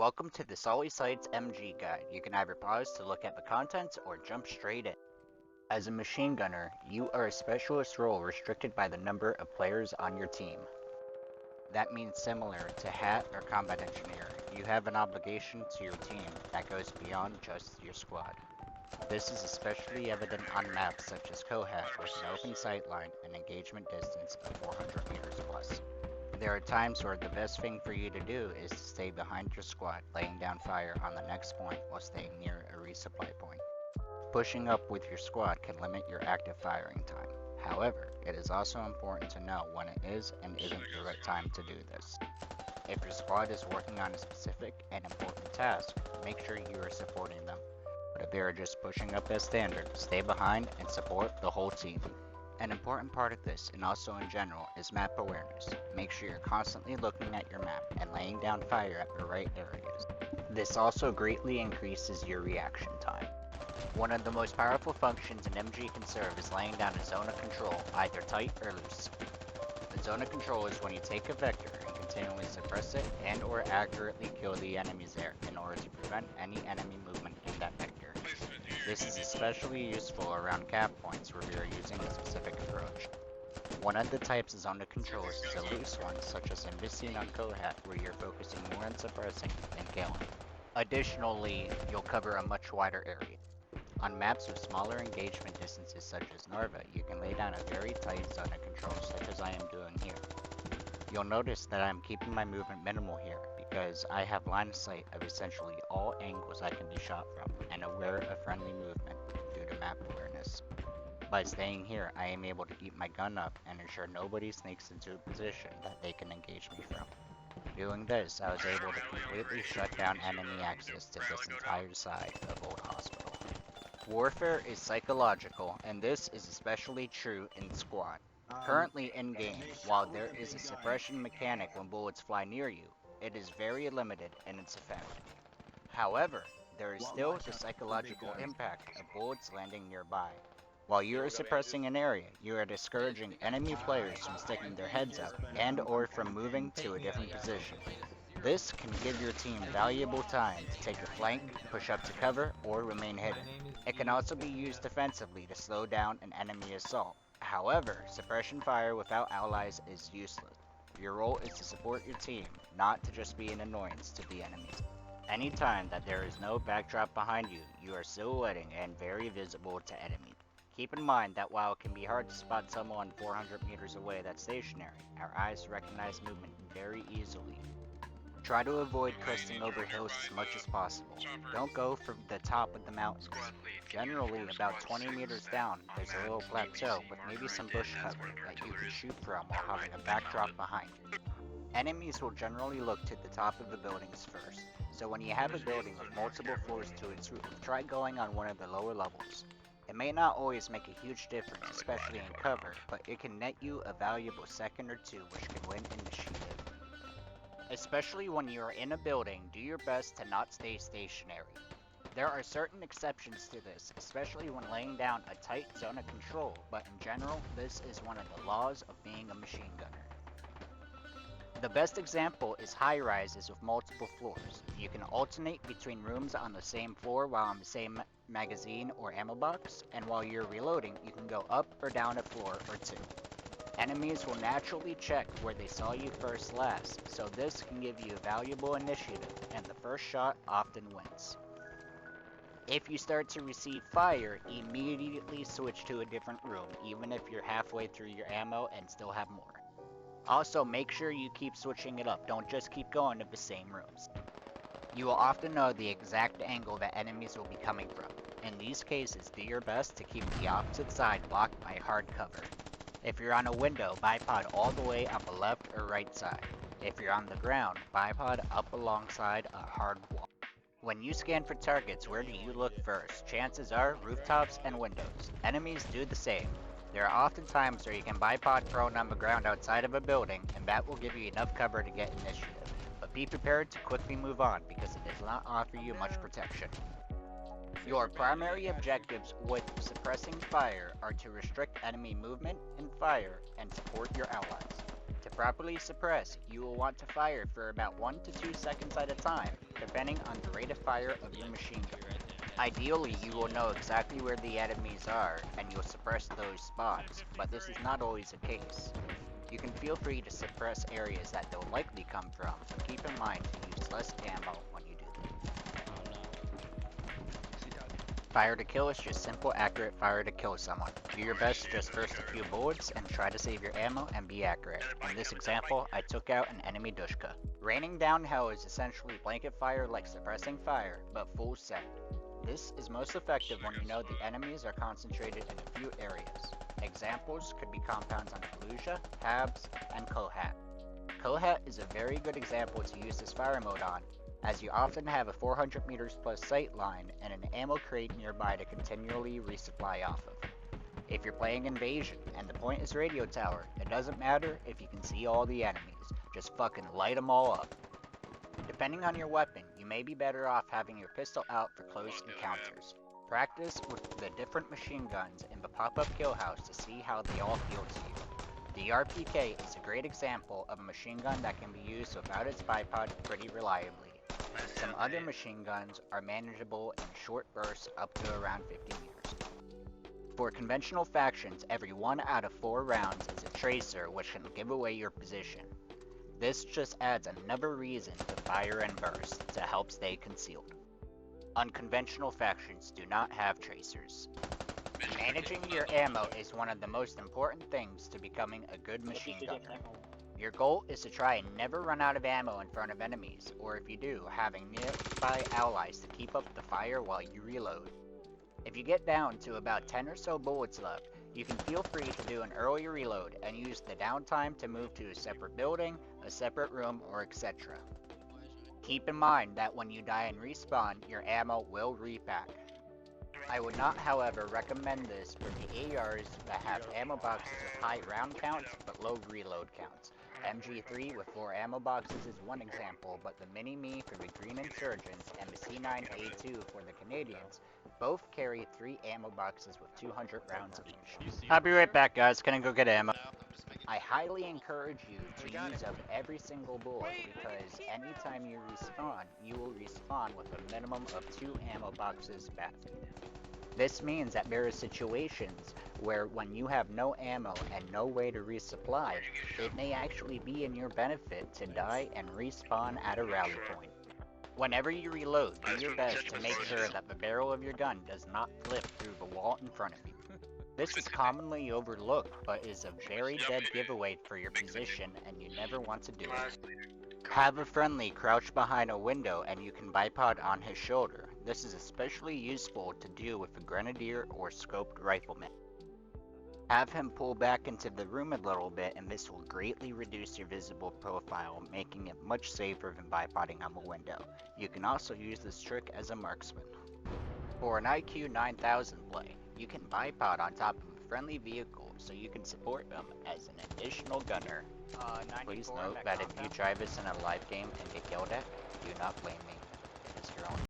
Welcome to the Solid Sites MG guide. You can either pause to look at the contents or jump straight in. As a machine gunner, you are a specialist role restricted by the number of players on your team. That means similar to HAT or Combat Engineer, you have an obligation to your team that goes beyond just your squad. This is especially evident on maps such as Kohat with an open sight line and engagement distance of 400 meters plus. There are times where the best thing for you to do is to stay behind your squad, laying down fire on the next point while staying near a resupply point. Pushing up with your squad can limit your active firing time. However, it is also important to know when it is and isn't the right time to do this. If your squad is working on a specific and important task, make sure you are supporting them. But if they are just pushing up as standard, stay behind and support the whole team. An important part of this, and also in general, is map awareness. Make sure you're constantly looking at your map and laying down fire at the right areas. This also greatly increases your reaction time. One of the most powerful functions an MG can serve is laying down a zone of control, either tight or loose. A zone of control is when you take a vector and continually suppress it and or accurately kill the enemies there in order to prevent any enemy movement in that vector. This is especially useful around cap points where we are using a specific approach. One of the types of zone of control is a loose one, such as in this scene on Kohat, where you're focusing more on suppressing than killing. Additionally, you'll cover a much wider area. On maps with smaller engagement distances such as Narva, you can lay down a very tight zone of control such as I am doing here. You'll notice that I'm keeping my movement minimal here because I have line of sight of essentially all angles I can be shot from and aware of friendly movement due to map awareness. By staying here, I am able to keep my gun up and ensure nobody sneaks into a position that they can engage me from. Doing this, I was able to completely shut down enemy access to this entire side of Old Hospital. Warfare is psychological, and this is especially true in squad. Currently in-game, while there is a suppression mechanic when bullets fly near you, it is very limited in its effect. However, there is still the psychological impact of bullets landing nearby. While you are suppressing an area, you are discouraging enemy players from sticking their heads up and or from moving to a different position. This can give your team valuable time to take a flank, push up to cover, or remain hidden. It can also be used defensively to slow down an enemy assault. However, suppression fire without allies is useless. Your role is to support your team, not to just be an annoyance to the enemies. Anytime that there is no backdrop behind you, you are silhouetting and very visible to enemies. Keep in mind that while it can be hard to spot someone 400 meters away that's stationary, our eyes recognize movement very easily. Try to avoid cresting over hills as much as possible. Don't go from the top of the mountains. Generally, about 20 meters down, there's a little plateau with maybe some bush cover that you can shoot from while having a backdrop behind you. Enemies will generally look to the top of the buildings first, so when you have a building with multiple floors to its roof, try going on one of the lower levels. It may not always make a huge difference, especially in cover, but it can net you a valuable second or two which can win initiative. Especially when you are in a building, do your best to not stay stationary. There are certain exceptions to this, especially when laying down a tight zone of control, but in general, this is one of the laws of being a machine gunner. The best example is high-rises with multiple floors. You can alternate between rooms on the same floor while on the same magazine or ammo box, and while you're reloading, you can go up or down a floor or two. Enemies will naturally check where they saw you first last, so this can give you a valuable initiative, and the first shot often wins. If you start to receive fire, immediately switch to a different room, even if you're halfway through your ammo and still have more. Also, make sure you keep switching it up, don't just keep going to the same rooms. You will often know the exact angle that enemies will be coming from. In these cases, do your best to keep the opposite side blocked by hard cover. If you're on a window, bipod all the way on the left or right side. If you're on the ground, bipod up alongside a hard wall. When you scan for targets, where do you look first? Chances are rooftops and windows. Enemies do the same. There are often times where you can bipod prone on the ground outside of a building, and that will give you enough cover to get initiative. But be prepared to quickly move on, because it does not offer you much protection. Your primary objectives with suppressing fire are to restrict enemy movement and fire, and support your allies. To properly suppress, you will want to fire for about 1 to 2 seconds at a time, depending on the rate of fire of your machine gun. Ideally, you will know exactly where the enemies are, and you'll suppress those spots, but this is not always the case. You can feel free to suppress areas that they'll likely come from, but keep in mind to use less ammo when you do that. Fire to kill is just simple, accurate fire to kill someone. Do your best to just burst a few bullets and try to save your ammo and be accurate. In this example, I took out an enemy Dushka. Raining down hell is essentially blanket fire like suppressing fire, but full set. This is most effective when you know the enemies are concentrated in a few areas. Examples could be compounds on Fallujah, Habs, and Kohat. Kohat is a very good example to use this fire mode on, as you often have a 400 meters plus sight line and an ammo crate nearby to continually resupply off of. If you're playing Invasion and the point is radio tower, it doesn't matter if you can see all the enemies, just fucking light them all up. Depending on your weapon, you may be better off having your pistol out for close encounters. Practice with the different machine guns in the pop-up kill house to see how they all feel to you. The RPK is a great example of a machine gun that can be used without its bipod pretty reliably. Some other machine guns are manageable in short bursts up to around 50 meters. For conventional factions, every 1 out of 4 rounds is a tracer which can give away your position. This just adds another reason to fire and burst to help stay concealed. Unconventional factions do not have tracers. Managing your ammo is one of the most important things to becoming a good machine gunner. Your goal is to try and never run out of ammo in front of enemies, or if you do, having nearby allies to keep up the fire while you reload. If you get down to about 10 or so bullets left, you can feel free to do an early reload and use the downtime to move to a separate building, a separate room, or etc. Keep in mind that when you die and respawn, your ammo will repack. I would not, however, recommend this for the ARs that have ammo boxes with high round counts but low reload counts. MG3 with 4 ammo boxes is one example, but the Mini-Me for the Green Insurgents and the C9A2 for the Canadians both carry 3 ammo boxes with 200 rounds each. I'll be right back, guys. Can I go get ammo? I highly encourage you to use up every single bullet because anytime you respawn, you will respawn with a minimum of 2 ammo boxes backfeed. This means that there are situations where when you have no ammo and no way to resupply, it may actually be in your benefit to die and respawn at a rally point. Whenever you reload, do your best to make sure that the barrel of your gun does not flip through the wall in front of you. This is commonly overlooked, but is a very dead giveaway for your position and you never want to do it. Have a friendly crouch behind a window and you can bipod on his shoulder. This is especially useful to deal with a grenadier or scoped rifleman. Have him pull back into the room a little bit and this will greatly reduce your visible profile, making it much safer than bipoding on the window. You can also use this trick as a marksman. For an IQ 9000 play, you can bipod on top of a friendly vehicle so you can support them as an additional gunner. Please note that if you try this in a live game and get yelled at, do not blame me. It is your own